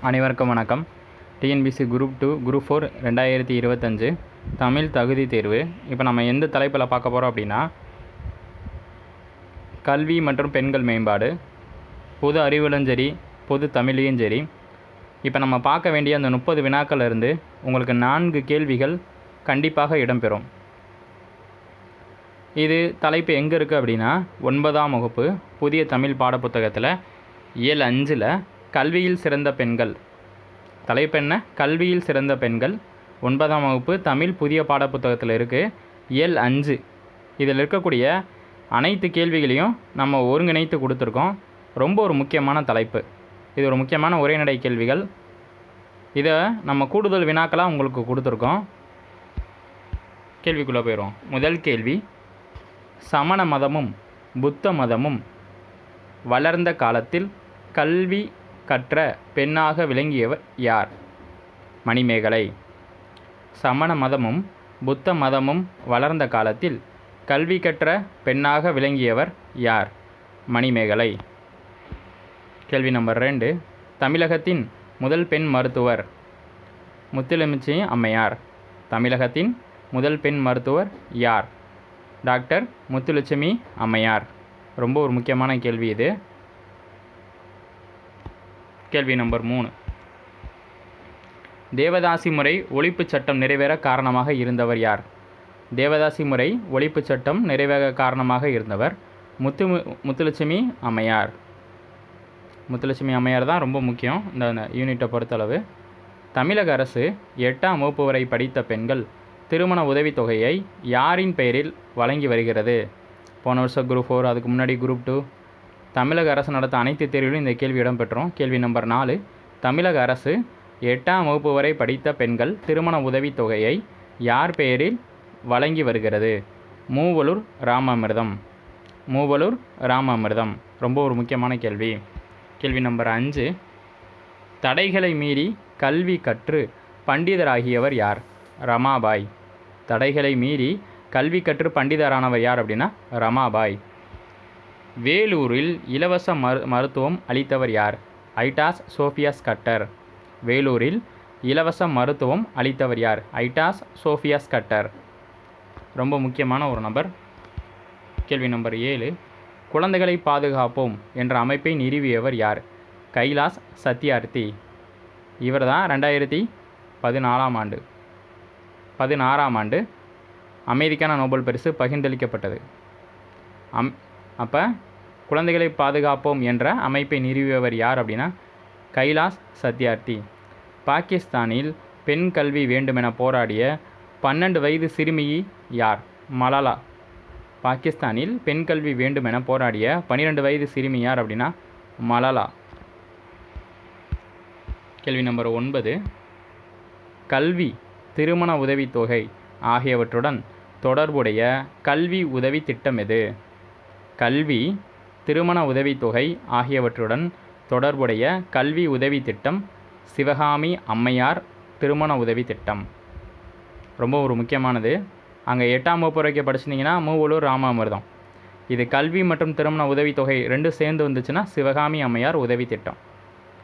அனைவருக்கும் வணக்கம். TNPSC group 2 group 4 2025 Tamil தகுதி தேர்வு. இப்போ நம்ம எந்த தலைப்பில் பார்க்க போகிறோம் அப்படின்னா, கல்வி மற்றும் பெண்கள் மேம்பாடு, பொது அறிவிலும் சரி பொது தமிழையும் சரி. இப்போ நம்ம பார்க்க வேண்டிய அந்த 30 வினாக்கள் இருந்து உங்களுக்கு 4 கேள்விகள் கண்டிப்பாக இடம்பெறும். இது தலைப்பு எங்கே இருக்குது அப்படின்னா, 9ஆம் வகுப்பு புதிய தமிழ் பாடப்புத்தகத்தில் இயல் 5ல் கல்வியில் சிறந்த பெண்கள். தலைப்பு என்ன? கல்வியில் சிறந்த பெண்கள். 9ஆம் வகுப்பு தமிழ் புதிய பாடப்புத்தகத்தில் இருக்குது. இயல் 5 இதில் இருக்கக்கூடிய அனைத்து கேள்விகளையும் நம்ம ஒருங்கிணைத்து கொடுத்துருக்கோம். ரொம்ப ஒரு முக்கியமான தலைப்பு. இது ஒரு முக்கியமான உரைநடை கேள்விகள். இதை நம்ம கூடுதல் வினாக்களாக உங்களுக்கு கொடுத்துருக்கோம். கேள்விக்குள்ளே போயிடுவோம். முதல் கேள்வி, சமண மதமும் புத்த மதமும் வளர்ந்த காலத்தில் கல்வி கற்ற பெண்ணாக விளங்கியவர் யார்? மணிமேகலை. சமண மதமும் புத்த மதமும் வளர்ந்த காலத்தில் கல்வி கற்ற பெண்ணாக விளங்கியவர் யார்? மணிமேகலை. கேள்வி நம்பர் 2, தமிழகத்தின் முதல் பெண் மருத்துவர். முத்துலட்சுமி அம்மையார். தமிழகத்தின் முதல் பெண் மருத்துவர் யார்? டாக்டர் முத்துலட்சுமி அம்மையார். ரொம்ப ஒரு முக்கியமான கேள்வி இது. கேள்வி நம்பர் 3, தேவதாசி முறை ஒழிப்பு சட்டம் நிறைவேற காரணமாக இருந்தவர் யார்? தேவதாசி முறை ஒழிப்பு சட்டம் நிறைவேற காரணமாக இருந்தவர் முத்துலட்சுமி அம்மையார். முத்துலட்சுமி அம்மையார் தான் ரொம்ப முக்கியம் இந்த யூனிட்டை பொறுத்தளவு. தமிழக அரசு 8ஆம் வகுப்பு வரை படித்த பெண்கள் திருமண உதவித்தொகையை யாரின் பெயரில் வழங்கி வருகிறது? போன வருஷம் குரூப் 4, அதுக்கு முன்னாடி குரூப் 2, தமிழக அரசு நடத்த அனைத்து தேர்விலும் இந்த கேள்வி இடம்பெற்றோம். கேள்வி நம்பர் 4, தமிழக அரசு 8ஆம் வகுப்பு வரை படித்த பெண்கள் திருமண உதவித்தொகையை யார் பெயரில் வழங்கி வருகிறது? மூவலூர் ராமாமிர்தம். மூவலூர் ராமாமிர்தம். ரொம்ப ஒரு முக்கியமான கேள்வி. கேள்வி நம்பர் 5, தடைகளை மீறி கல்வி கற்று பண்டிதராகியவர் யார்? ரமாபாய். தடைகளை மீறி கல்வி கற்று பண்டிதரானவர் யார் அப்படின்னா ரமாபாய். வேலூரில் இலவச மருத்துவம் அளித்தவர் யார்? ஐட்டாஸ் சோஃபியாஸ் கட்டர். வேலூரில் இலவச மருத்துவம் அளித்தவர் யார்? ஐட்டாஸ் சோஃபியாஸ் கட்டர். ரொம்ப முக்கியமான ஒரு நபர். கேள்வி நம்பர் 7, குழந்தைகளை பாதுகாப்போம் என்ற அமைப்பை நிறுவியவர் யார்? கைலாஸ் சத்யார்த்தி. இவர் தான் 2016ஆம் ஆண்டு அமைதிக்கான நோபல் பரிசு பகிர்ந்தளிக்கப்பட்டது. அப்போ குழந்தைகளை பாதுகாப்போம் என்ற அமைப்பை நிறுவியவர் யார் அப்படின்னா கைலாஸ் சத்யார்த்தி. பாகிஸ்தானில் பெண் கல்வி வேண்டுமென போராடிய 12 வயது சிறுமி யார்? மலாலா. பாகிஸ்தானில் பெண் கல்வி வேண்டுமென போராடிய 12 வயது சிறுமி யார் அப்படின்னா மலாலா. கேள்வி நம்பர் 9, கல்வி, திருமண உதவித்தொகை ஆகியவற்றுடன் தொடர்புடைய கல்வி உதவி திட்டம் எது? கல்வி, திருமண உதவித்தொகை ஆகியவற்றுடன் தொடர்புடைய கல்வி உதவி திட்டம் சிவகாமி அம்மையார் திருமண உதவி திட்டம். ரொம்ப ஒரு முக்கியமானது. அங்கே 8ஆம் வகுப்பு வரைக்கும் படிச்சிட்டிங்கன்னா மூவலூர் ராமாமிர்தம். இது கல்வி மற்றும் திருமண உதவித்தொகை 2 சேர்ந்து வந்துச்சுன்னா சிவகாமி அம்மையார் உதவி திட்டம்.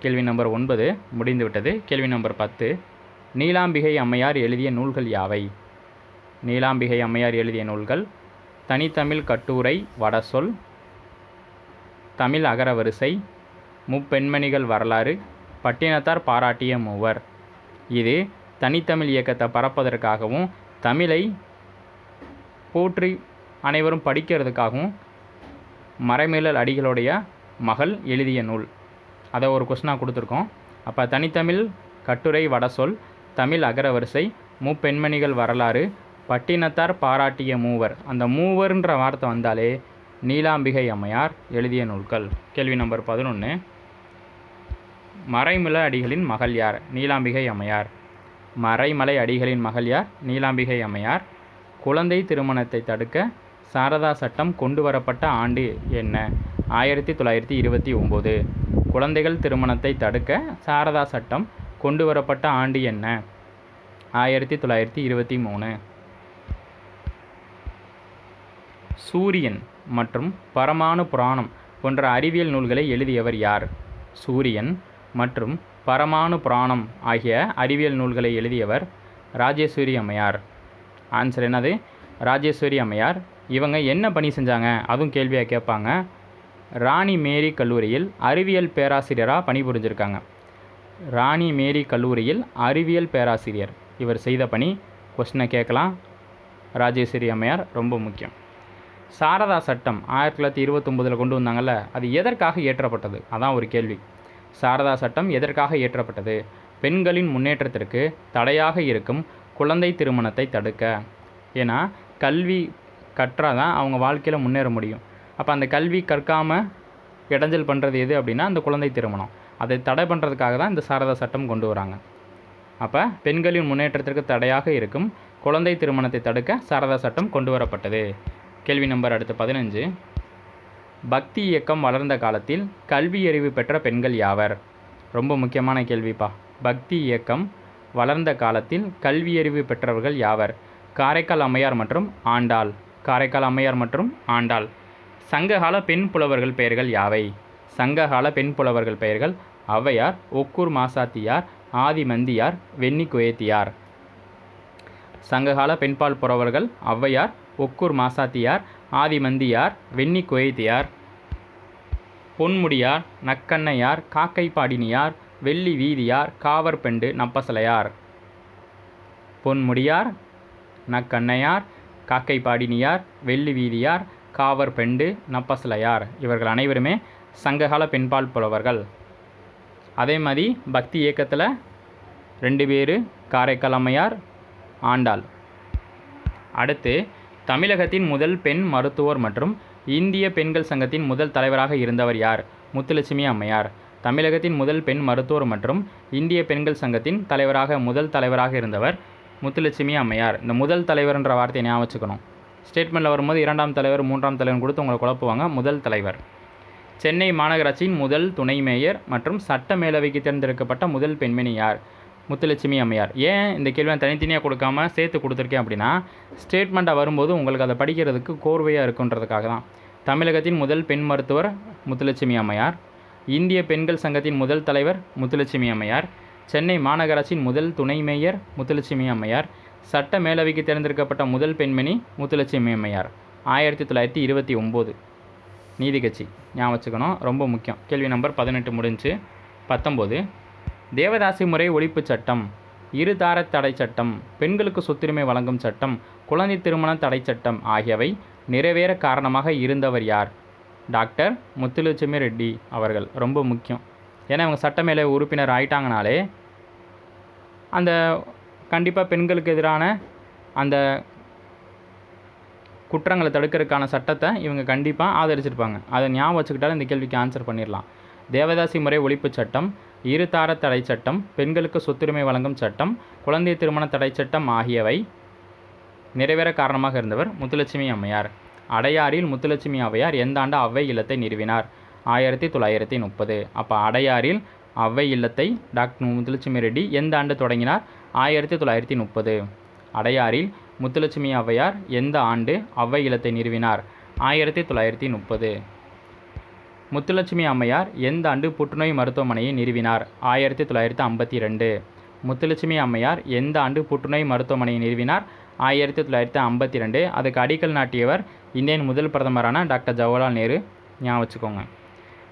கேள்வி நம்பர் 9 முடிந்துவிட்டது. கேள்வி நம்பர் 10, நீலாம்பிகை அம்மையார் எழுதிய நூல்கள் யாவை? நீலாம்பிகை அம்மையார் எழுதிய நூல்கள் தனித்தமிழ் கட்டுரை வடசொல், தமிழ் அகரவரிசை, முப்பெண்மணிகள் வரலாறு, பட்டினத்தார் பாராட்டிய மூவர். இது தனித்தமிழ் இயக்கத்தை பரப்பதற்காகவும் தமிழை போற்றி அனைவரும் படிக்கிறதுக்காகவும் மறைமேலல் அடிகளுடைய மகள் எழுதிய நூல். அதை ஒரு கொஸ்டினாக கொடுத்துருக்கோம். அப்போ தனித்தமிழ் கட்டுரை வடசொல், தமிழ் அகரவரிசை, முப்பெண்மணிகள் வரலாறு, பட்டினத்தார் பாராட்டிய மூவர். அந்த மூவர்ன்ற வார்த்தை வந்தாலே நீலாம்பிகை அம்மையார் எழுதிய நூல்கள். கேள்வி நம்பர் 11, மறைமலை அடிகளின் மகள் யார்? நீலாம்பிகை அம்மையார். மறைமலை அடிகளின் மகள் யார்? நீலாம்பிகை அம்மையார். குழந்தை திருமணத்தை தடுக்க சாரதா சட்டம் கொண்டு வரப்பட்ட ஆண்டு என்ன? 1929. குழந்தைகள் திருமணத்தை தடுக்க சாரதா சட்டம் கொண்டு வரப்பட்ட ஆண்டு என்ன? 1923. சூரியன் மற்றும் பரமாணு புராணம் போன்ற அறிவியல் நூல்களை எழுதியவர் யார்? சூரியன், மற்றும் பரமாணு புராணம் ஆகிய அறிவியல் நூல்களை எழுதியவர் ராஜேஸ்வரி அம்மையார். ஆன்சர் என்னது? ராஜேஸ்வரி அம்மையார். இவங்க என்ன பணி செஞ்சாங்க அதுவும் கேள்வியாக கேட்பாங்க. ராணி மேரி கல்லூரியில் அறிவியல் பேராசிரியராக பணிபுரிஞ்சிருக்காங்க. ராணி மேரி கல்லூரியில் அறிவியல் பேராசிரியர் இவர் செய்த பணி கொஸ்டினை கேட்கலாம். ராஜேஸ்வரி அம்மையார் ரொம்ப முக்கியம். சாரதா சட்டம் 1929 கொண்டு வந்தாங்கல்ல, அது எதற்காக இயற்றப்பட்டது? அதான் ஒரு கேள்வி. சாரதா சட்டம் எதற்காக இயற்றப்பட்டது? பெண்களின் முன்னேற்றத்திற்கு தடையாக இருக்கும் குழந்தை திருமணத்தை தடுக்க. ஏன்னா கல்வி கற்றால் தான் அவங்க வாழ்க்கையில் முன்னேற முடியும். அப்போ அந்த கல்வி கற்காமல் இடைஞ்சல் பண்ணுறது எது அப்படின்னா அந்த குழந்தை திருமணம். அதை தடை பண்ணுறதுக்காக தான் இந்த சாரதா சட்டம் கொண்டு வராங்க. அப்போ பெண்களின் முன்னேற்றத்திற்கு தடையாக இருக்கும் குழந்தை திருமணத்தை தடுக்க சாரதா சட்டம் கொண்டு வரப்பட்டது. கேள்வி நம்பர் அடுத்து 15. பக்தி இயக்கம் வளர்ந்த காலத்தில் கல்வி அறிவு பெற்ற பெண்கள் யாவர்? ரொம்ப முக்கியமான கேள்விப்பா. பக்தி இயக்கம் வளர்ந்த காலத்தில் கல்வியறிவு பெற்றவர்கள் யாவர்? காரைக்கால் அம்மையார் மற்றும் ஆண்டாள். காரைக்கால் அம்மையார் மற்றும் ஆண்டாள். சங்ககால பெண் புலவர்கள் பெயர்கள் யாவை? சங்ககால பெண் புலவர்கள் பெயர்கள் ஔவையார், ஒக்கூர் மாசாத்தியார், ஆதிமந்தியார், வெண்ணி குயத்தியார். சங்ககால பெண்பால் புலவர்கள் ஔவையார், ஒக்கூர் மாசாத்தியார், ஆதிமந்தியார், வெண்ணி குயத்தியார். பொன்முடியார், நக்கண்ணையார், காக்கை பாடினியார், வெள்ளி வீதியார், காவற்பெண்டு நப்பசலையார். பொன்முடியார், நக்கண்ணையார், காக்கை பாடினியார், வெள்ளி வீதியார், காவற்பெண்டு நப்பசலையார். இவர்கள் அனைவருமே சங்ககால பெண்பால் புலவர்கள். அதே மாதிரி பக்தி இயக்கத்தில் 2 பேர், காரைக்கால் அம்மையார், ஆண்டாள். அடுத்து தமிழகத்தின் முதல் பெண் மருத்துவர் மற்றும் இந்திய பெண்கள் சங்கத்தின் முதல் தலைவராக இருந்தவர் யார்? முத்துலட்சுமி அம்மையார். தமிழகத்தின் முதல் பெண் மருத்துவர் மற்றும் இந்திய பெண்கள் சங்கத்தின் முதல் தலைவராக இருந்தவர் முத்துலட்சுமி அம்மையார். இந்த முதல் தலைவர்ன்ற வார்த்தையை ஞாபகம் வச்சுக்கணும். ஸ்டேட்மெண்ட்டில் வரும்போது 2ஆம் தலைவர் 3ஆம் தலைவர் கொடுத்து உங்களை குழப்புவாங்க. முதல் தலைவர். சென்னை மாநகராட்சியின் முதல் துணை மேயர் மற்றும் சட்ட மேலவைக்கு தேர்ந்தெடுக்கப்பட்ட முதல் பெண்மணி யார்? முத்துலட்சுமி அம்மையார். ஏன் இந்த கேள்வி தனித்தனியாக கொடுக்காம சேர்த்து கொடுத்துருக்கேன் அப்படின்னா ஸ்டேட்மெண்ட்டாக வரும்போது உங்களுக்கு அதை படிக்கிறதுக்கு கோர்வையாக இருக்குன்றதுக்காக தான். தமிழகத்தின் முதல் பெண் மருத்துவர் முத்துலட்சுமி அம்மையார். இந்திய பெண்கள் சங்கத்தின் முதல் தலைவர் முத்துலட்சுமி அம்மையார். சென்னை மாநகராட்சியின் முதல் துணை மேயர் முத்துலட்சுமி அம்மையார். சட்ட மேலவைக்கு தேர்ந்தெடுக்கப்பட்ட முதல் பெண்மணி முத்துலட்சுமி அம்மையார். 1929. நீதி கட்சி ஞாபகம் வச்சுக்கணும், ரொம்ப முக்கியம். கேள்வி நம்பர் 18 முடிஞ்சு. 19. தேவதாசி முறை ஒழிப்பு சட்டம், இருதார தடை சட்டம், பெண்களுக்கு சொத்துரிமை வழங்கும் சட்டம், குழந்தை திருமண தடை சட்டம் ஆகியவை நிறைவேற காரணமாக இருந்தவர் யார்? டாக்டர் முத்துலட்சுமி ரெட்டி அவர்கள். ரொம்ப முக்கியம். ஏன்னா இவங்க சட்டமேலவை உறுப்பினர் ஆயிட்டாங்கனாலே அந்த கண்டிப்பாக பெண்களுக்கு எதிரான அந்த குற்றங்களை தடுக்கிறதுக்கான சட்டத்தை இவங்க கண்டிப்பாக ஆதரிச்சிருப்பாங்க. அதை ஞாபகம் வச்சுக்கிட்டாலும் இந்த கேள்விக்கு ஆன்சர் பண்ணிடலாம். தேவதாசி முறை ஒழிப்பு சட்டம், இருதார தடை சட்டம், பெண்களுக்கு சொத்துரிமை வழங்கும் சட்டம், குழந்தை திருமண தடை சட்டம் ஆகியவை நிறைவேற காரணமாக இருந்தவர் முத்துலட்சுமி அம்மையார். அடையாறில் முத்துலட்சுமி அவ்வையார் எந்த ஆண்டு அவ்வை இல்லத்தை நிறுவினார்? 1930. அப்போ அடையாறில் அவ்வை இல்லத்தை டாக்டர் முத்துலட்சுமி ரெட்டி எந்த ஆண்டு தொடங்கினார்? 1930. அடையாறில் முத்துலட்சுமி அவ்வையார் எந்த ஆண்டு அவ்வை இல்லத்தை நிறுவினார்? 1930. முத்துலட்சுமி அம்மையார் எந்த ஆண்டு புற்றுநோய் மருத்துவமனையை நிறுவினார்? 1952. முத்துலட்சுமி அம்மையார் எந்த ஆண்டு புற்றுநோய் மருத்துவமனையை நிறுவினார்? 1952. அதுக்கு அடிக்கல் நாட்டியவர் இந்தியன் முதல் பிரதமரான டாக்டர் ஜவஹர்லால் நேரு. ஞாபகம் வச்சுக்கோங்க.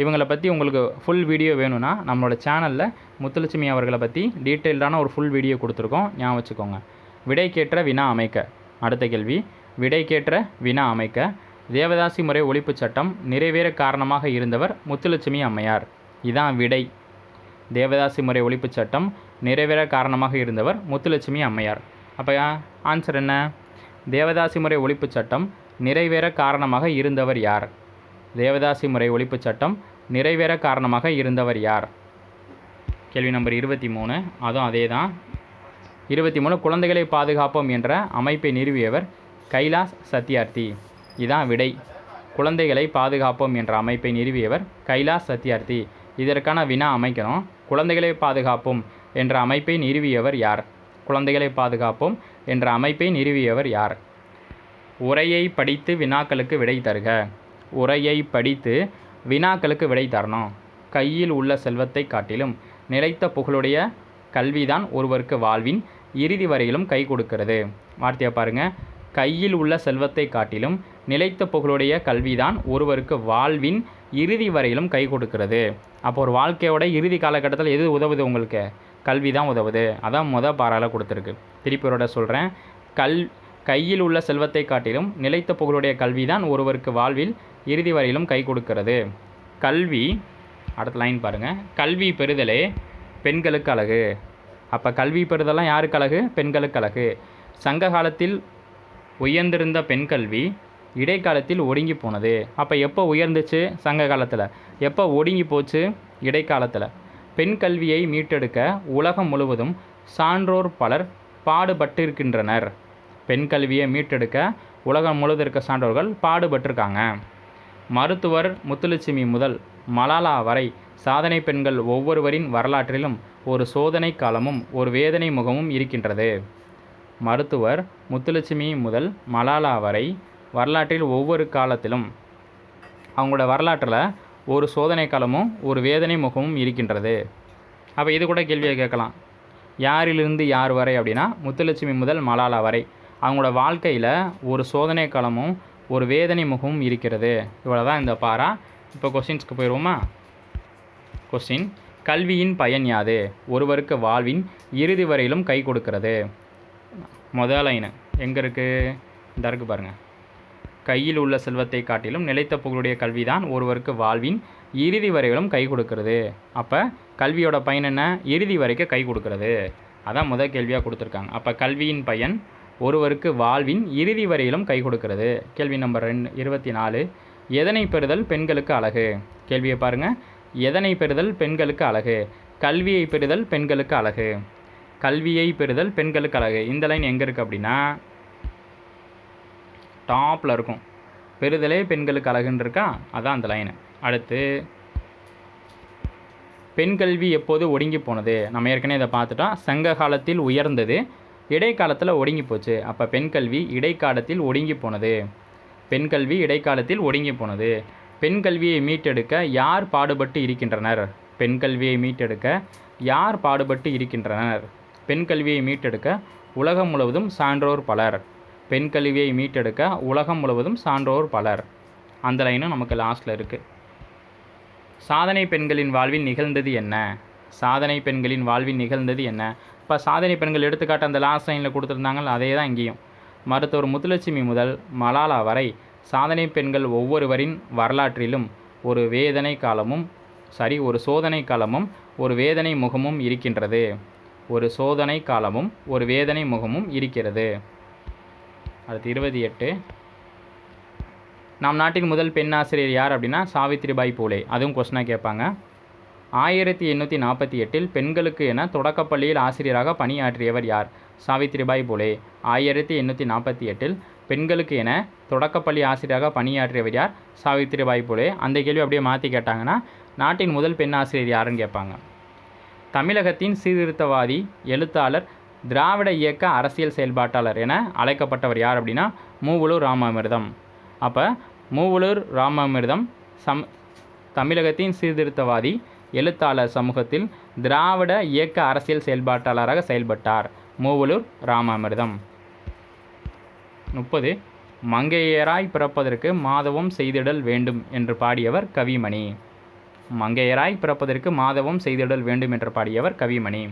இவங்களை பற்றி உங்களுக்கு ஃபுல் வீடியோ வேணும்னா நம்மளோட சேனலில் முத்துலட்சுமி அவர்களை பற்றி டீட்டெயில்டான ஒரு ஃபுல் வீடியோ கொடுத்துருக்கோம். ஞாபகம் வச்சுக்கோங்க. விடைக்கேற்ற வினா அமைக்க. அடுத்த கேள்வி, விடைக்கேற்ற வினா அமைக்க. தேவதாசி முறை ஒழிப்பு சட்டம் நிறைவேற காரணமாக இருந்தவர் முத்துலட்சுமி அம்மையார். இதான் விடை. தேவதாசி முறை ஒழிப்பு சட்டம் நிறைவேற காரணமாக இருந்தவர் முத்துலட்சுமி அம்மையார். அப்போ ஆன்சர் என்ன? தேவதாசி முறை ஒழிப்பு சட்டம் நிறைவேற காரணமாக இருந்தவர் யார்? தேவதாசி முறை ஒழிப்பு சட்டம் நிறைவேற காரணமாக இருந்தவர் யார்? கேள்வி நம்பர் 23. அதுவும் அதே தான். 23. குழந்தைகளை பாதுகாப்போம் என்ற அமைப்பை நிறுவியவர் கைலாஷ் சத்யார்த்தி. இதான் விடை. குழந்தைகளை பாதுகாப்போம் என்ற அமைப்பை நிறுவியவர் கைலாஷ் சத்யார்த்தி. இதற்கான வினா அமைக்கணும். குழந்தைகளை பாதுகாப்போம் என்ற அமைப்பை நிறுவியவர் யார்? குழந்தைகளை பாதுகாப்போம் என்ற அமைப்பை நிறுவியவர் யார்? உரையை படித்து வினாக்களுக்கு விடை தருக. உரையை படித்து வினாக்களுக்கு விடை தரணும். கையில் உள்ள செல்வத்தை காட்டிலும் நிலைத்த புகழுடைய கல்விதான் ஒருவருக்கு வாழ்வின் இறுதி வரையிலும் கை கொடுக்கிறது. வார்த்தையை பாருங்கள். கையில் உள்ள செல்வத்தை காட்டிலும் நிலைத்த புகழுடைய கல்விதான் ஒருவருக்கு வாழ்வின் இறுதி வரையிலும் கை கொடுக்கிறது. அப்போ ஒரு வாழ்க்கையோட இறுதி காலகட்டத்தில் எது உதவுது உங்களுக்கு? கல்வி தான் உதவுது. அதான் பாராள கொடுத்துருக்கு. திருப்பியோட சொல்கிறேன். கையில் உள்ள செல்வத்தை காட்டிலும் நிலைத்த புகழுடைய கல்வி தான் ஒருவருக்கு வாழ்வில் இறுதி வரையிலும் கை கொடுக்கிறது. கல்வி, அடுத்த லைன் பாருங்கள். கல்வி பெறுதலே பெண்களுக்கு அழகு. அப்போ கல்வி பெறுதலாம் யாருக்கு அழகு? பெண்களுக்கு அழகு. சங்க காலத்தில் உயர்ந்திருந்த பெண் கல்வி இடைக்காலத்தில் ஒடுங்கி போனது. அப்போ எப்போ உயர்ந்துச்சு? சங்க காலத்தில். எப்போ ஒடுங்கி போச்சு? இடைக்காலத்தில். பெண் கல்வியை மீட்டெடுக்க உலகம் முழுவதும் சான்றோர் பலர் பாடுபட்டிருக்கின்றனர். பெண் கல்வியை மீட்டெடுக்க உலகம் முழுவதும் இருக்க சான்றோர்கள் பாடுபட்டிருக்காங்க. மருத்துவர் முத்துலட்சுமி முதல் மலாலா வரை சாதனை பெண்கள் ஒவ்வொருவரின் வரலாற்றிலும் ஒரு சோதனை காலமும் ஒரு வேதனை முகமும் இருக்கின்றது. மருத்துவர் முத்துலட்சுமி முதல் மலாலா வரை வரலாற்றில் ஒவ்வொரு காலத்திலும் அவங்களோட வரலாற்றில் ஒரு சோதனை காலமும் ஒரு வேதனை முகமும் இருக்கின்றது. அப்போ இது கூட கேள்வியை கேட்கலாம். யாரிலிருந்து யார் வரை அப்படின்னா முத்துலட்சுமி முதல் மலாலா வரை அவங்களோட வாழ்க்கையில் ஒரு சோதனை காலமும் ஒரு வேதனை முகமும் இருக்கிறது. இவ்வளோ தான் இந்த பாரா. இப்போ கொஸ்டின்ஸ்க்கு போயிடுவோமா? கொஸ்டின். கல்வியின் பயன் யாது? ஒருவருக்கு வாழ்வின் இறுதி வரையிலும் கை கொடுக்கிறது. முதல் லைனு எங்கே இருக்குது? இந்த இருக்குது பாருங்கள். கையில் உள்ள செல்வத்தை காட்டிலும் நிலைத்த புகழுடைய கல்விதான் ஒருவருக்கு வாழ்வின் இறுதி வரையிலும் கை கொடுக்கிறது. அப்போ கல்வியோட பயன் என்ன? இறுதி வரைக்கும் கை கொடுக்கிறது. அதான் முதல் கேள்வியாக கொடுத்துருக்காங்க. அப்போ கல்வியின் பயன் ஒருவருக்கு வாழ்வின் இறுதி வரையிலும் கை கொடுக்கிறது. கேள்வி நம்பர் 24. எதனை பெறுதல் பெண்களுக்கு அழகு? கேள்வியை பாருங்கள். எதனை பெறுதல் பெண்களுக்கு அழகு? கல்வியை பெறுதல் பெண்களுக்கு அழகு. கல்வியை பெறுதல் பெண்களுக்கு அழகு. இந்த லைன் எங்கே இருக்குது அப்படின்னா டாப்பில் இருக்கும். பெறுதலே பெண்களுக்கு அழகுன்னு இருக்கா? அதான் அந்த லைனு. அடுத்து பெண் கல்வி எப்போது ஒடுங்கி போனது? நம்ம ஏற்கனவே இதை பார்த்துட்டோம். சங்க காலத்தில் உயர்ந்தது, இடைக்காலத்தில் ஒடுங்கி போச்சு. அப்போ பெண் கல்வி இடைக்காலத்தில் ஒடுங்கி போனது. பெண் கல்வி இடைக்காலத்தில் ஒடுங்கி போனது. பெண் கல்வியை மீட்டெடுக்க யார் பாடுபட்டு இருக்கின்றனர்? பெண் கல்வியை மீட்டெடுக்க யார் பாடுபட்டு இருக்கின்றனர்? பெண் கல்வியை மீட்டெடுக்க உலகம் முழுவதும் சான்றோர் பலர். பெண் கல்வியை மீட்டெடுக்க உலகம் முழுவதும் சான்றோர் பலர். அந்த லைனும் நமக்கு லாஸ்ட்டில் இருக்குது. சாதனை பெண்களின் வாழ்வில் நிகழ்ந்தது என்ன? சாதனை பெண்களின் வாழ்வில் நிகழ்ந்தது என்ன? இப்போ சாதனை பெண்கள் எடுத்துக்காட்டு அந்த லாஸ்ட் லைனில் கொடுத்துருந்தாங்க. அதே தான் இங்கேயும். மருத்துவர் முத்துலட்சுமி முதல் மலாலா வரை சாதனை பெண்கள் ஒவ்வொருவரின் வரலாற்றிலும் ஒரு சோதனை காலமும் ஒரு வேதனை முகமும் இருக்கின்றது. ஒரு சோதனை காலமும் ஒரு வேதனை முகமும் இருக்கிறது. அடுத்து 28. நம் நாட்டின் முதல் பெண் ஆசிரியர் யார் அப்படின்னா சாவித்திரிபாய் பூலே. அதுவும் கொஸ்டினாக கேட்பாங்க. 1848 பெண்களுக்கு என தொடக்கப்பள்ளியில் ஆசிரியராக பணியாற்றியவர் யார்? சாவித்திரிபாய் பூலே. 1848 பெண்களுக்கு என தொடக்கப்பள்ளி ஆசிரியராக பணியாற்றியவர் யார்? சாவித்திரிபாய் பூலே. அந்த கேள்வி அப்படியே மாற்றி கேட்டாங்கன்னா நாட்டின் முதல் பெண் ஆசிரியர் யாருன்னு கேட்பாங்க. தமிழகத்தின் சீர்திருத்தவாதி, எழுத்தாளர், திராவிட இயக்க அரசியல் செயல்பாட்டாளர் என அழைக்கப்பட்டவர் யார் அப்படின்னா மூவலூர் ராமாமிர்தம். அப்போ மூவலூர் ராமாமிர்தம் தமிழகத்தின் சீர்திருத்தவாதி, எழுத்தாளர், சமூகத்தில் திராவிட இயக்க அரசியல் செயல்பாட்டாளராக செயல்பட்டார். மூவலூர் ராமாமிர்தம். 30. மங்கையராய் பிறப்பதற்கு மாதவம் செய்திடல் வேண்டும் என்று பாடியவர் கவிமணி. மங்கையராய் பிறப்பதற்கு மாதவம் செய்திடல் வேண்டும் என்று பாடியவர் கவிமணி.